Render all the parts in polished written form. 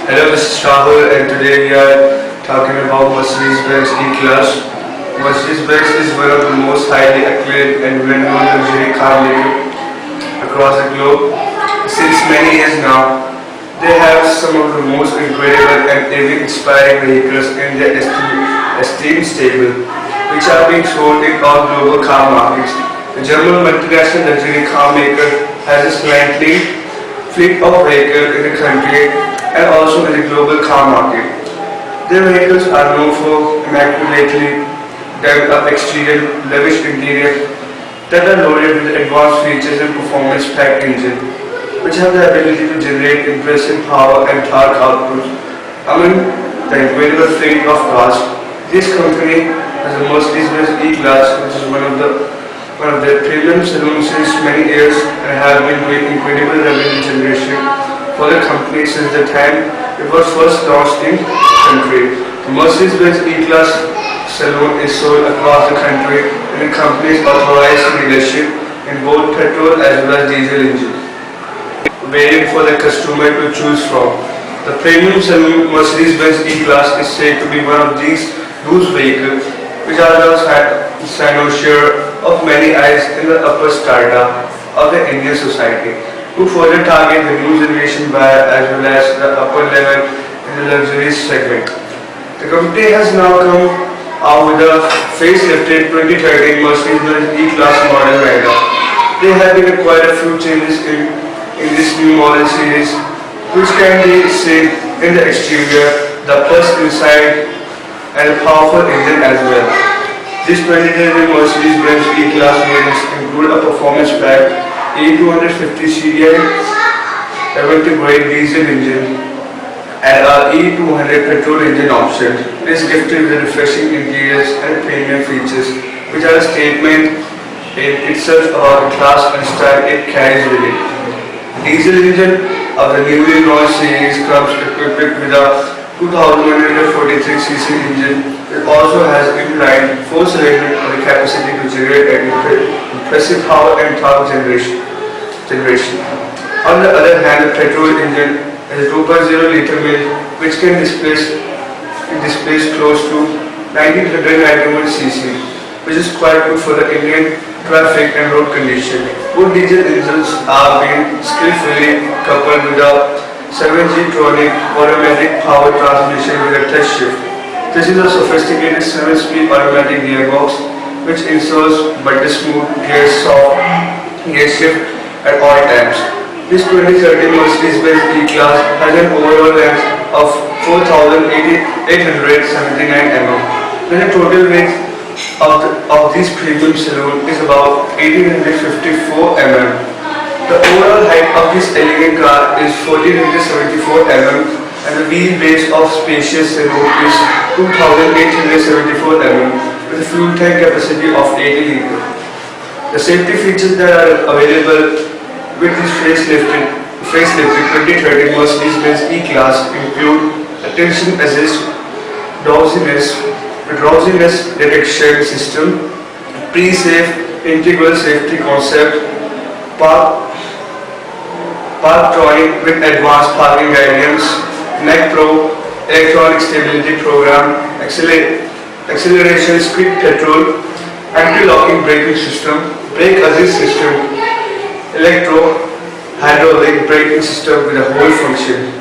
Hello, this is Rahul, and today we are talking about Mercedes-Benz E-Class. Mercedes-Benz is one of the most highly acclaimed and well-known luxury car makers across the globe. Since many years now, they have some of the most incredible and ever-inspiring vehicles in their esteemed stable, which are being sold in all global car markets. The German multinational luxury car maker has a slightly fleet of vehicles in the country and also in the global car market. Their vehicles are known for immaculately done up exterior, lavish interior that are loaded with advanced features and performance-packed engine, which have the ability to generate impressive power and torque output. Among the incredible fleet of cars, this company has a Mercedes-Benz E-Class, which is one of their premium saloons since many years and have been doing incredible revenue generation for the company since the time it was first launched in country. The Mercedes-Benz E-Class saloon is sold across the country and the company is authorized to dealership in both petrol as well as diesel engines, waiting for the customer to choose from. The premium saloon Mercedes-Benz E-Class is said to be one of those vehicles which are the cynosure of many eyes in the upper strata of the Indian society, who further target the new generation buyer as well as the upper level in the luxury segment. The company has now come out with a facelifted 2013 Mercedes-Benz E-Class model lineup. There have been quite a few changes in this new model series, which can be seen in the exterior, the plus inside, and a powerful engine as well. This 2013 Mercedes-Benz E-Class variants include a performance-packed E250 CDI 70-grade diesel engine and a E200 petrol engine option. It is gifted with refreshing interiors and premium features, which are a statement in itself about the class and style it carries with it. The diesel engine of the newly launched series comes equipped with a 2143cc engine. It also has inline 4-cylinder with the capacity to generate an impressive power and torque generation. On the other hand, the petrol engine is a 2.0 liter mill which can displace close to 1991cc, which is quite good for the Indian traffic and road condition. Both diesel engines are being skillfully coupled with a 7G Tronic automatic power transmission with a touch shift. This is a sophisticated 7-speed automatic gearbox which ensures butter smooth gear shift at all times. This 2013 Mercedes-Benz E-Class has an overall length of 4,879 mm, when the total weight of this premium saloon is about 1,854 mm. The overall height of this elegant car is 1,474 mm and the wheelbase of spacious saloon is 2,874 mm with a fuel tank capacity of 80 liters. The safety features that are available with this facelifted 2013 Mercedes-Benz E-Class include attention assist, drowsiness detection system, pre-safe integral safety concept, Parktronic with advanced parking guidance, Neck Pro, electronic stability program, acceleration quick petrol, anti-locking braking system, brake assist system, electro-hydraulic braking system with a whole function,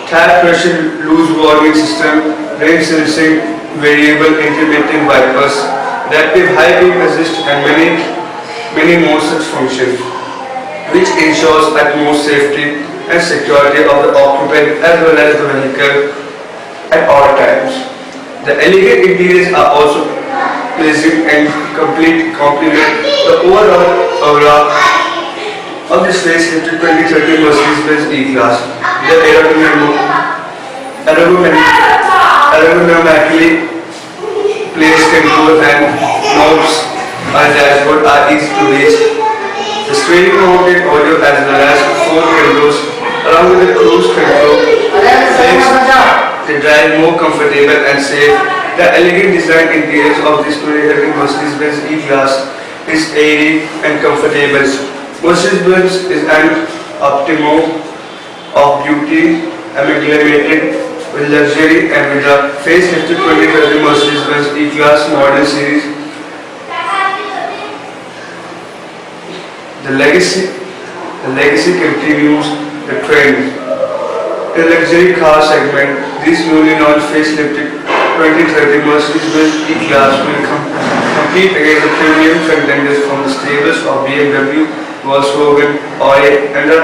tire pressure loose warning system, rain sensing, variable intermittent wipers, adaptive high beam assist and many more such functions, which ensures utmost safety and security of the occupant as well as the vehicle at all times. The elegant interiors are also pleasing and complement the overall aura of this facelifted 2013 Mercedes-Benz E-Class. The ergonomically placed controls and knobs on the dashboard are easy to reach. The steering mounted audio as well as 4 controls along with the cruise control makes the drive more comfortable and safe. The elegant design interiors of this 2013 Mercedes-Benz E-Class is airy and comfortable. Mercedes-Benz is an optimum of beauty amalgamated with luxury, and with the facelifted 2030 Mercedes-Benz E-Class model series, the legacy, the legacy continues the trend. In the luxury car segment, these newly launched facelifted 2030 Mercedes-Benz E-Class will compete against the premium contenders from the stables of BMW, Volkswagen, Audi, and the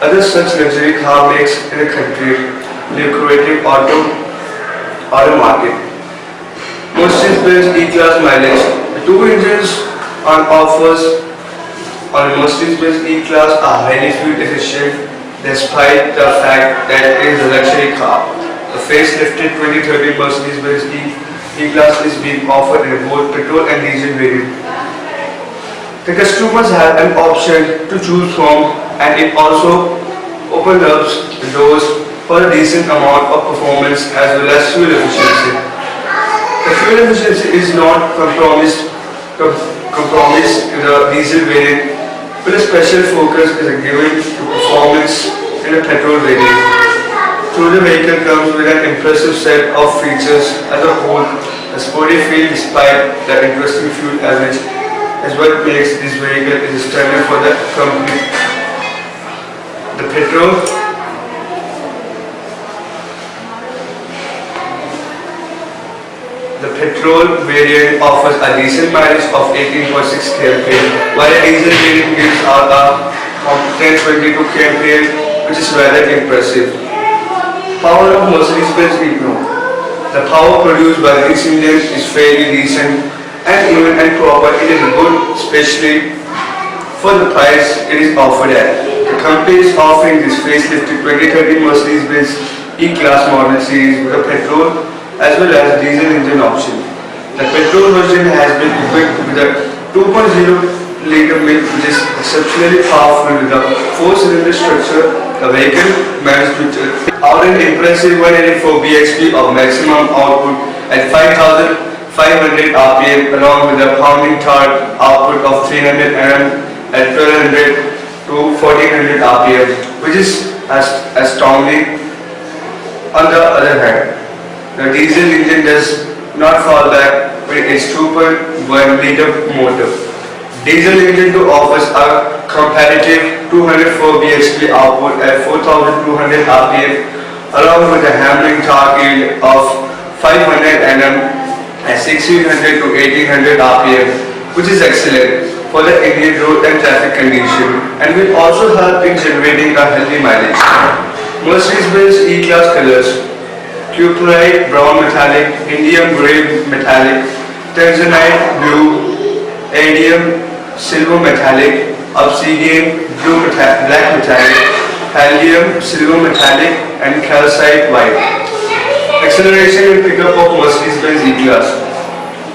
other such luxury car makes in the country, lucrative auto market. Mercedes-Benz E-Class mileage. The two engines on offers on Mercedes-Benz E-Class are highly fuel efficient despite the fact that it is a luxury car. The facelifted 2030 Mercedes-Benz E-Class is being offered in both petrol and diesel variant. The customers have an option to choose from, and it also opens up the doors for a decent amount of performance as well as fuel efficiency. The fuel efficiency is not compromised in the diesel variant, but a special focus is given to performance in a petrol variant. The vehicle comes with an impressive set of features as a whole. A sporty feel despite the interesting fuel average is what makes this vehicle is standard for the company. The petrol variant offers a decent mileage of 18.6 kmph, while a diesel variant gives out a 1022 kmph, which is rather impressive. Power of Mercedes-Benz E-Class. The power produced by this engine is fairly decent and even and proper. It is good, especially for the price it is offered at. The company is offering this facelifted 2030 Mercedes-Benz E-Class model series with a petrol as well as a diesel engine option. The petrol version has been equipped with a 2.0-liter mill, which is exceptionally powerful with a 4-cylinder structure. The vehicle managed to out an impressive 184 bhp of maximum output at 5,500 rpm, along with a pounding torque output of 300 Nm at 1200 to 1400 rpm, which is astounding. On the other hand, the diesel engine does not fall back with its 2.1-liter motor. Diesel engine offers a competitive 204 bhp output at 4,200 rpm, along with a hammering torque yield of 500 Nm at 1600 to 1800 rpm, which is excellent for the Indian road and traffic condition, and will also help in generating a healthy mileage. Mercedes-Benz E-Class colors: Cupellite brown metallic, Indium grey metallic, Tanzanite blue, Iridium silver metallic, Obsidian blue black metallic, Palladium silver metallic, and Calcite white. Acceleration and pickup of Mercedes-Benz E-Class.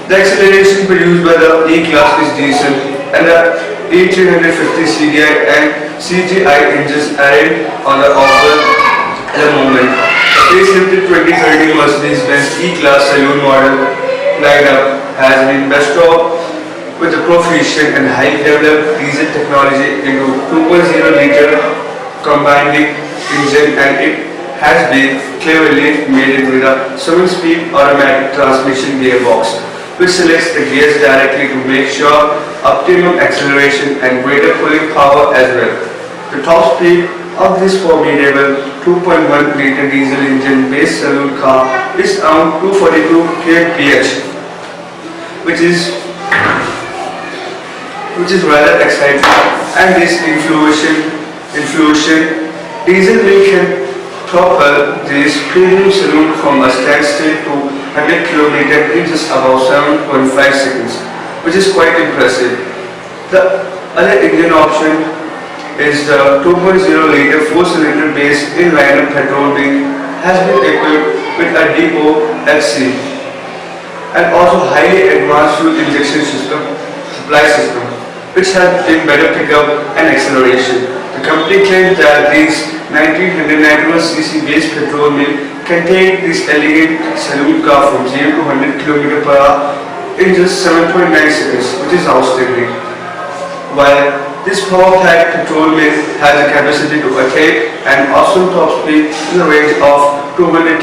The acceleration produced by the E-Class is decent, and the E350 CDI and CGI engines added on the offer at the moment. The facelifted 2030 Mercedes-Benz E-Class saloon model lineup has been bestowed with the proficient and highly developed diesel technology into 2.0-liter combining engine, and it has been cleverly made with a 7-speed automatic transmission gearbox, which selects the gears directly to make sure optimum acceleration and greater pulling power as well. The top speed of this formidable 2.1-liter diesel engine based saloon car is around 242 kmph, which is rather exciting, and this infusion diesel will can propel this premium saloon from a standstill to 100 km in just about 7.5 seconds, which is quite impressive. The other engine option is the 2.0-liter 4-cylinder base inliner petrol being has been equipped with a DOHC and also highly advanced fuel injection supply system, which has been better pickup and acceleration. The company claims that this 1991cc base petrol mill can take this elegant saloon car from 0 to 100 km/h in just 7.9 seconds, which is outstanding. While This power-packed petrol mill has a capacity to attain an awesome top speed in the range of 230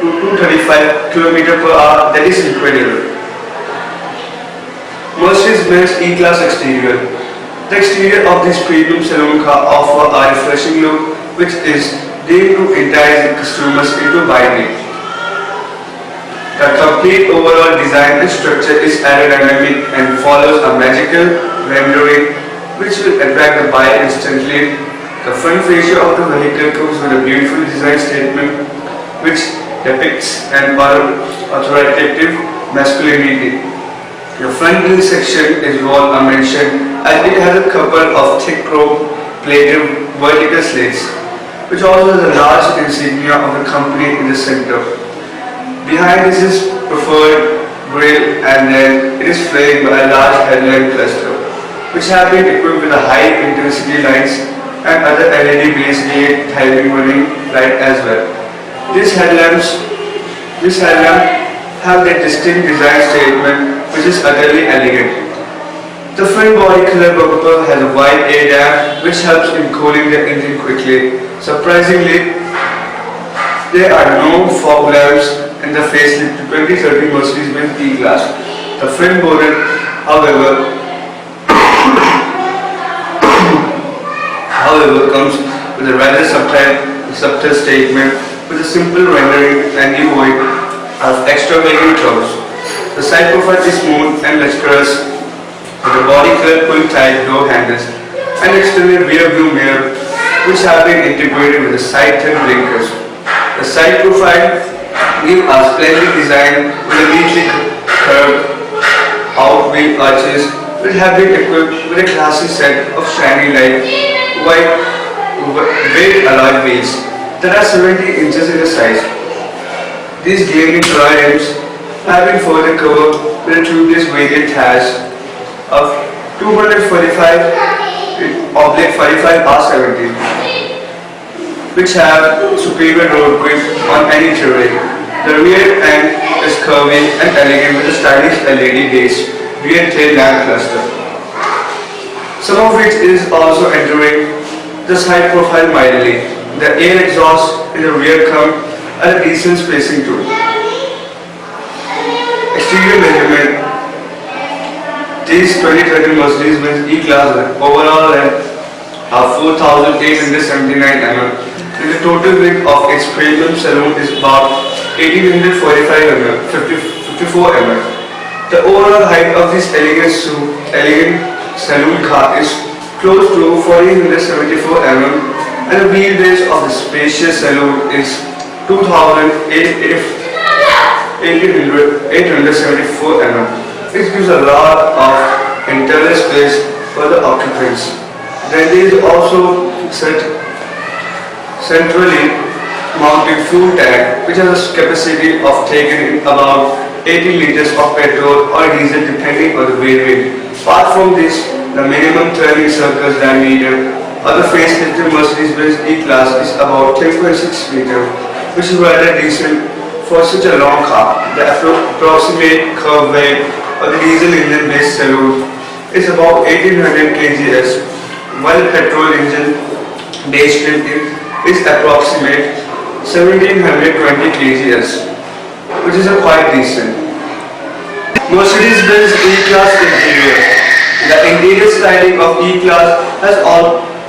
to 235 km per hour. That is incredible. Mercedes-Benz E-Class exterior. The exterior of this premium saloon car offers a refreshing look which is deemed to entice consumers into buying it. The complete overall design and structure is aerodynamic and follows a magical rendering which will attract the buyer instantly. The front fascia of the vehicle comes with a beautiful design statement which depicts an authoritative masculinity. The front grille section is well mentioned and it has a couple of thick chrome plated vertical slates which also has a large insignia of the company in the center. Behind this is preferred grille and then it is framed by a large headlamp cluster which have been equipped with a high intensity lights and other LED based timing running light as well. This headlamp have their distinct design statement which is utterly elegant. The front body color bumper has a wide ADAS which helps in cooling the engine quickly. Surprisingly, there are no fog lamps in the facelift 2013 Mercedes-Benz E-Class. The front bonnet, however, comes with a rather subtle statement with a simple rendering and devoid of extravagant curves. The side profile is smooth and lustrous with the body color pull tight door handles and extended rear view mirror which have been integrated with the side turn blinkers. The side profile gives a splendid design with a neatly curved out wheel arches which have been equipped with a classy set of shiny light white weight alloy wheels that are 70 inches in size. These gleaming toy rims have been further covered with a tubeless variant hatch of 245/45R70 which have superior road grip on any terrain. The rear end is curvy and elegant with a stylish LED based rear tail lamp cluster, some of which is also entering the side profile mildly. The air exhaust in the rear come at a decent spacing too. Exterior measurement. This 2013 Mercedes-Benz E-Class overall length of 4,879 mm. The total width of its premium saloon is about 1,845 mm, 54 mm. The overall height of this elegant saloon car is close to 1,474 mm and the wheelbase of the spacious saloon is 2,874 mm. This gives a lot of internal space for the occupants. Then there is also centrally mounted fuel tank which has a capacity of taking in about 80 liters of petrol or diesel depending on the variant. Apart from this, the minimum turning circles diameter of the facelifted Mercedes-Benz E-Class is about 10.6 meters, which is rather decent for such a long car. The approximate curb weight of the diesel engine-based saloon is about 1800 kgs, while the petrol engine-based is approximate 1720 kgs, which is quite decent. Mercedes-Benz E-Class interior. The interior styling of E-Class has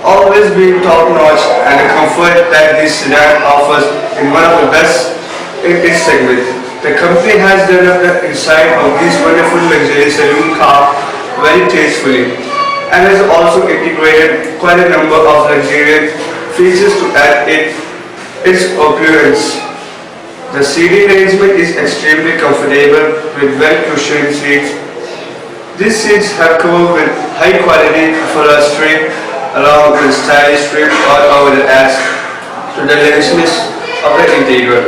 always been top-notch, and the comfort that this sedan offers is one of the best in its segment. The company has developed the inside of this wonderful luxury saloon car very tastefully and has also integrated quite a number of luxurious features to add its opulence. The seating arrangement is extremely comfortable with well-cushioned seats. These seats have covered with high-quality upholstery along with stylish trim all over the adds to the lushness of the interior.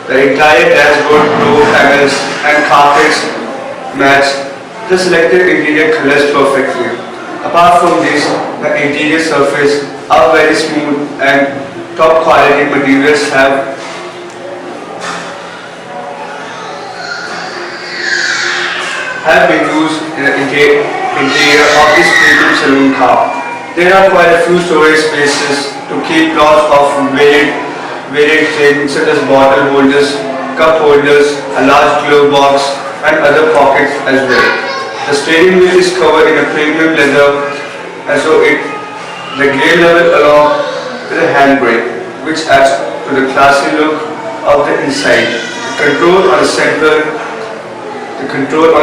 The entire dashboard, door panels and carpets match the selected interior colors perfectly. Apart from this, the interior surface are very smooth and top quality materials have been used in the interior of this premium saloon car. There are quite a few storage spaces to keep lots of varied things such as bottle holders, cup holders, a large glove box and other pockets as well. The steering wheel is covered in a premium leather and so the gear level along with a handbrake which adds to the classy look of the inside. The control on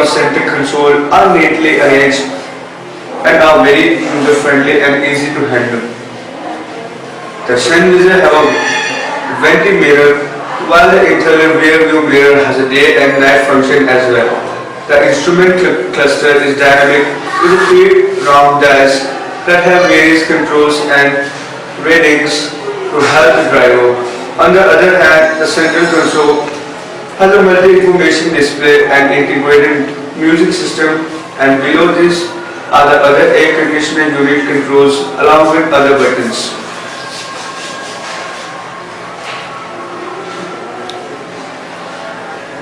center console are neatly arranged and are very user friendly and easy to handle. The front visor have a venti mirror while the internal rear view mirror has a day and night function as well. The instrument cluster is dynamic with 3 round dials that have various controls and readings to help the driver. On the other hand, the central console has a multi-information display and integrated music system, and below this are the other air conditioning unit controls along with other buttons.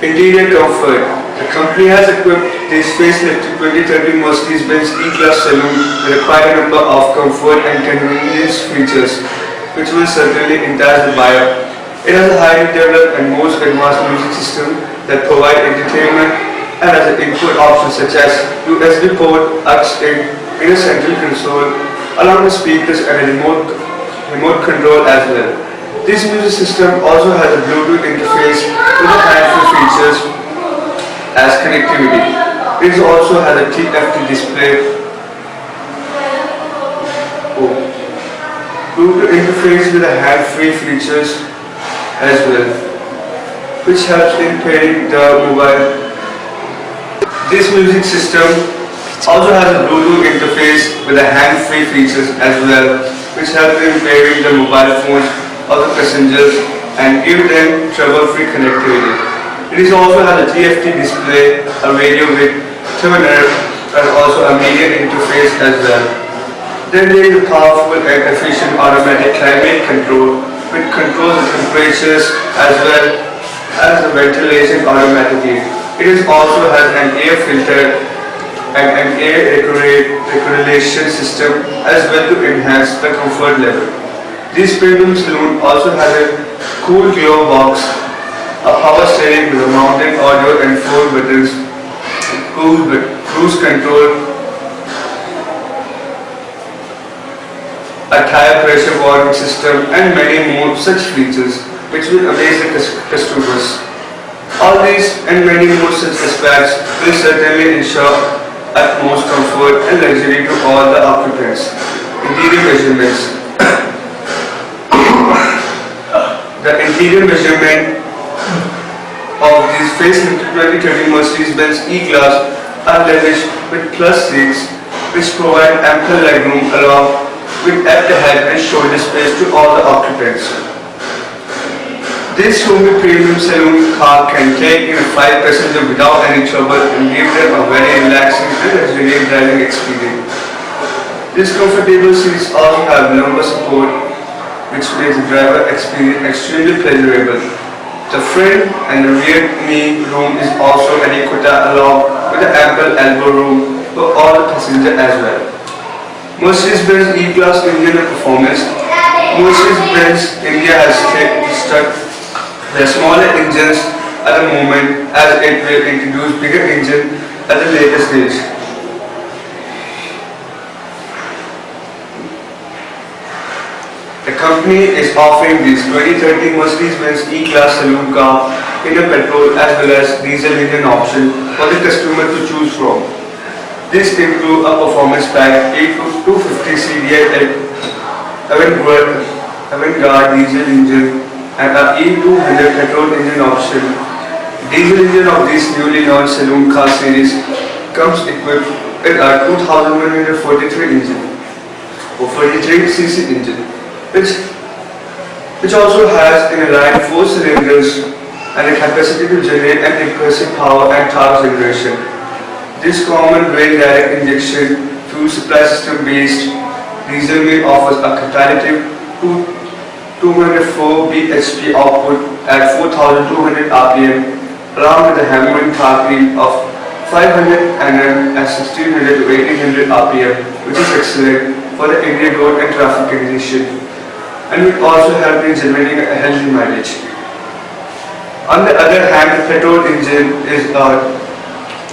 Interior comfort. The company has equipped this facelifted 2013 Mercedes-Benz E-Class saloon with quite a number of comfort and convenience features which will certainly entice the buyer. It has a highly developed and most advanced music system that provide entertainment and has an input options such as USB port, in a central console, along with speakers and a remote control as well. This music system also has a Bluetooth interface with a handful features as connectivity. It also has a TFT display, Bluetooth interface with a hand-free features as well, which helps in pairing the mobile. This music system also has a Bluetooth interface with a hand-free features as well, which help in pairing the mobile phones of the passengers and give them trouble-free connectivity. It also has a TFT display, a radio with tuner, and also a media interface as well. Then there is a powerful and efficient automatic climate control, which controls the temperatures as well as the ventilation automatically. It also has an air filter and an air regulation system as well to enhance the comfort level. This premium saloon also has a cool glove box, a power steering with a mounted audio and 4 buttons, cruise control, a tire pressure warning system and many more such features which will amaze the customers. All these and many more such aspects will certainly ensure utmost comfort and luxury to all the occupants. Interior measurements. The interior measurement of this facelifted 2013 Mercedes-Benz E-Class are lavished with plush seats which provide ample legroom along with at the head and shoulder space to all the occupants. This roomy premium saloon car can take in 5 passengers without any trouble and give them a very relaxing and luxurious driving experience. These comfortable seats also have lumbar support which makes the driver experience extremely pleasurable. The front and the rear knee room is also adequate along with the ample elbow room for all the passengers as well. Mercedes-Benz E-Class engine performance. Mercedes-Benz India has stuck the smaller engines at the moment as it will introduce bigger engine at the later stage. The company is offering this 2013 Mercedes-Benz E-Class saloon car in a petrol as well as diesel engine option for the customer to choose from. This includes a performance pack E250 CDI Avantgarde diesel engine and a E200 petrol engine option. Diesel engine of this newly launched saloon car series comes equipped with a 2143 engine or 43cc engine, which also has in a line 4 cylinders and a capacity to generate an impressive power and torque generation. This common rail direct injection fuel supply system based diesel mill offers a catalytic 204 bhp output at 4200 rpm along with a hammering torque of 500 Nm at 1600 to 1800 rpm, which is excellent for the Indian road and traffic condition, and will also help in generating a healthy mileage. On the other hand, the petrol engine is a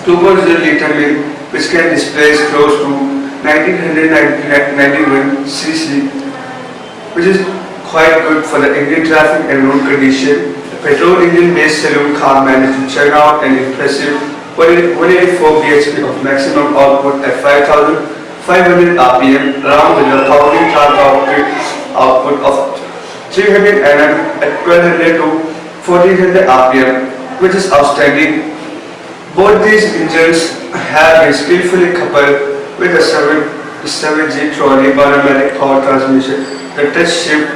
2.0 liter which can displace close to 1991 cc, which is quite good for the Indian traffic and road condition. The petrol engine based saloon car managed to churn out an impressive 184 bhp of maximum output at 5,500 rpm, along with a powering torque output of 300 Nm at 1200 to 1400 rpm, which is outstanding. Both these engines have been skillfully coupled with a 7G trolley automatic power transmission, the touch shift.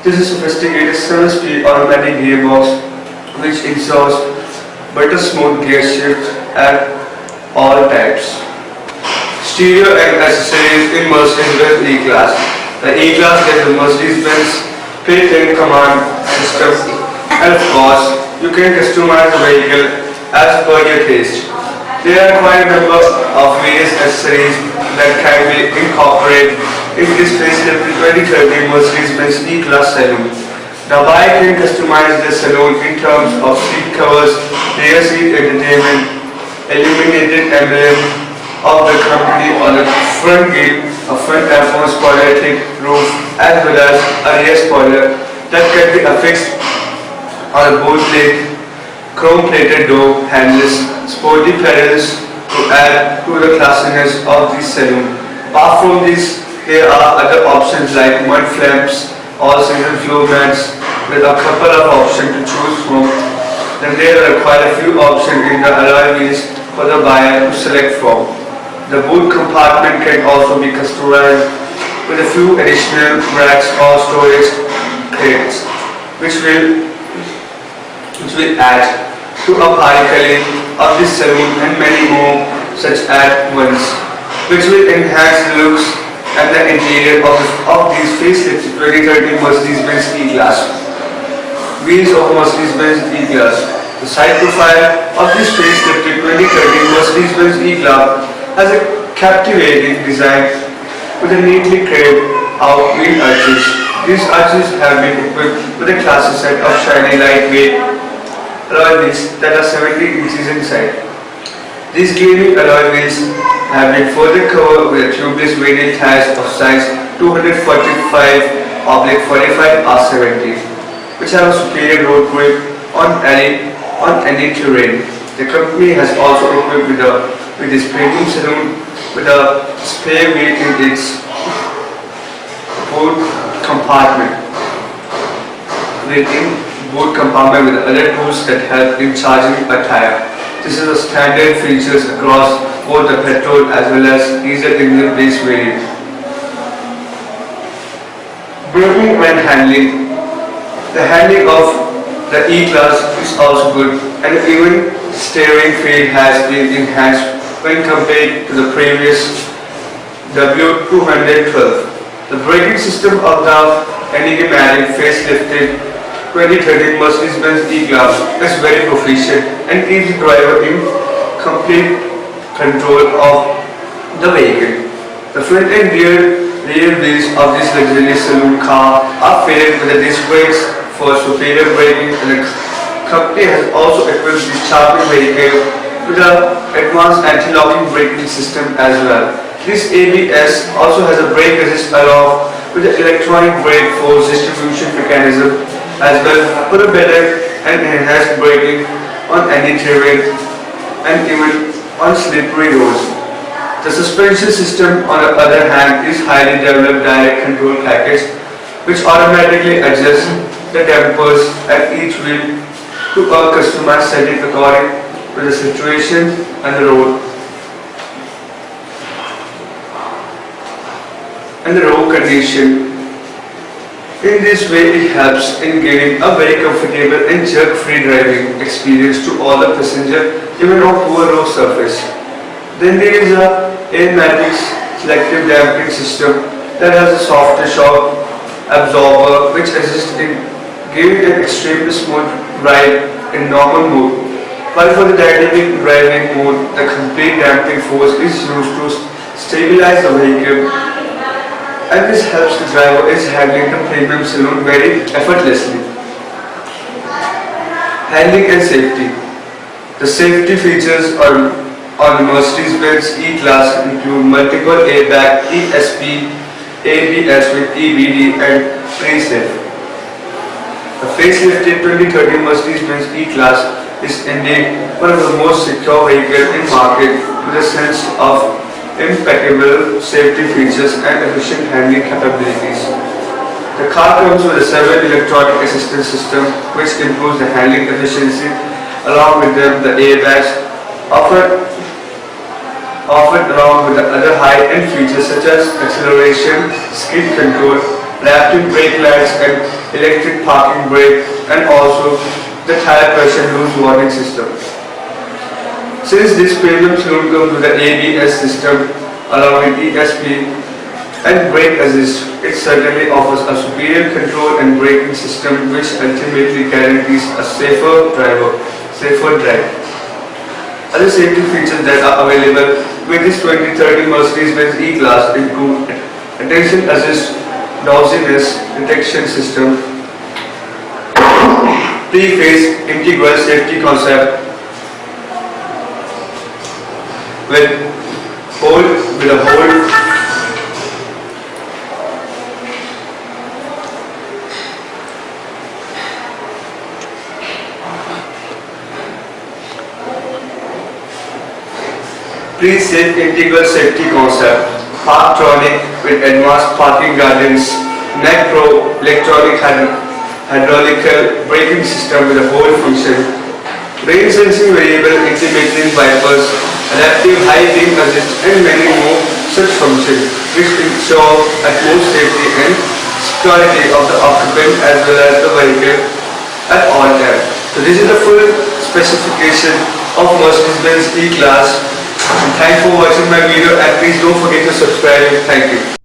This is a sophisticated 7-speed automatic gearbox which ensures better smooth gear shift at all times. Stereo and accessories in Mercedes-Benz E-Class. The E-Class gets the Mercedes-Benz built-in command system, and of course, you can customize the vehicle as per your taste. There are quite a number of various accessories that can be incorporated in this facelifted 2013 Mercedes-Benz E-Class saloon. The bike can customize the saloon in terms of seat covers, rear seat entertainment, illuminated emblem of the company on the front grille, a front F1 spoiler-thick roof, as well as a rear spoiler that can be affixed on a boot-leg chrome-plated door handles, sporty pedals to add to the classiness of the saloon. Apart from this, there are other options like mud flaps, all-season floor mats, with a couple of options to choose from. Then there are quite a few options in the alloy wheels for the buyer to select from. The boot compartment can also be customized with a few additional racks or storage crates, which will add to a particuli of this saloon and many more such at once, which will enhance the looks and the interior of these facelifted 2013 Mercedes-Benz E-Class. Wheels of Mercedes-Benz E-Class. The side profile of this facelifted 2013 Mercedes-Benz E-Class has a captivating design with a neatly carved out wheel arches. These arches have been equipped with a classic set of shiny lightweight alloy wheels that are 70 inches in size. These gleaming alloy wheels have been further covered with tubeless radial tires of size 245/45 R70, which have a superior road grip on any terrain. The company has also equipped with its premium saloon with a spare wheel in its boot compartment. Boot compartment with other tools that help in charging a tire. This is a standard features across both the petrol as well as diesel engine based variant. Braking and handling. The handling of the E-Class is also good, and even steering feel has been enhanced when compared to the previous W212. The braking system of the enigmatic facelifted 2013 Mercedes-Benz E-Class is very proficient and keeps the driver in complete control of the vehicle. The front and rear wheels of this luxurious saloon car are fitted with the disc brakes for superior braking, and the company has also equipped the charging vehicle with an advanced anti-locking braking system as well. This ABS also has a brake assist along with the electronic brake force distribution mechanism as well for a better and enhanced braking on any terrain and even on slippery roads. The suspension system, on the other hand, is highly developed direct control package which automatically adjusts the dampers at each wheel to a customized setting according to the situation and the road condition. In this way, it helps in giving a very comfortable and jerk-free driving experience to all the passengers, even on poor road surface. Then there is a Airmatic selective damping system that has a softer shock absorber which assists in giving an extremely smooth ride in normal mode. While for the dynamic driving mode, the complete damping force is used to stabilize the vehicle and this helps the driver is handling the premium saloon very effortlessly. Handling and safety. The safety features on the Mercedes-Benz E-Class include multiple airbag, ESP, ABS with EBD and pre-safe. The facelifted 2013 Mercedes-Benz E-Class is indeed one of the most secure vehicles in market with a sense of impeccable safety features and efficient handling capabilities. The car comes with a 7 electronic assistance system which improves the handling efficiency. Along with them, the airbags offered along with the other high-end features such as acceleration, skid control, adaptive brake lights and electric parking brake, and also the tire pressure loose warning system. Since this premium saloon comes with the ABS system along with ESP and brake assist, it certainly offers a superior control and braking system which ultimately guarantees a safer drive. Other safety features that are available with this 2030 Mercedes-Benz E-Class include attention assist, drowsiness detection system, three-phase integral safety concept with a hold pre-safe integral safety concept, Parktronic with advanced parking guidance, Neck Pro electronic hydraulic braking system with a hold function, rain sensing variable intermittent wipers, adaptive high beam assist and many more such functions which ensure utmost safety and security of the occupant as well as the vehicle at all times. So this is the full specification of Mercedes-Benz E-Class. And thanks for watching my video and please don't forget to subscribe. Thank you.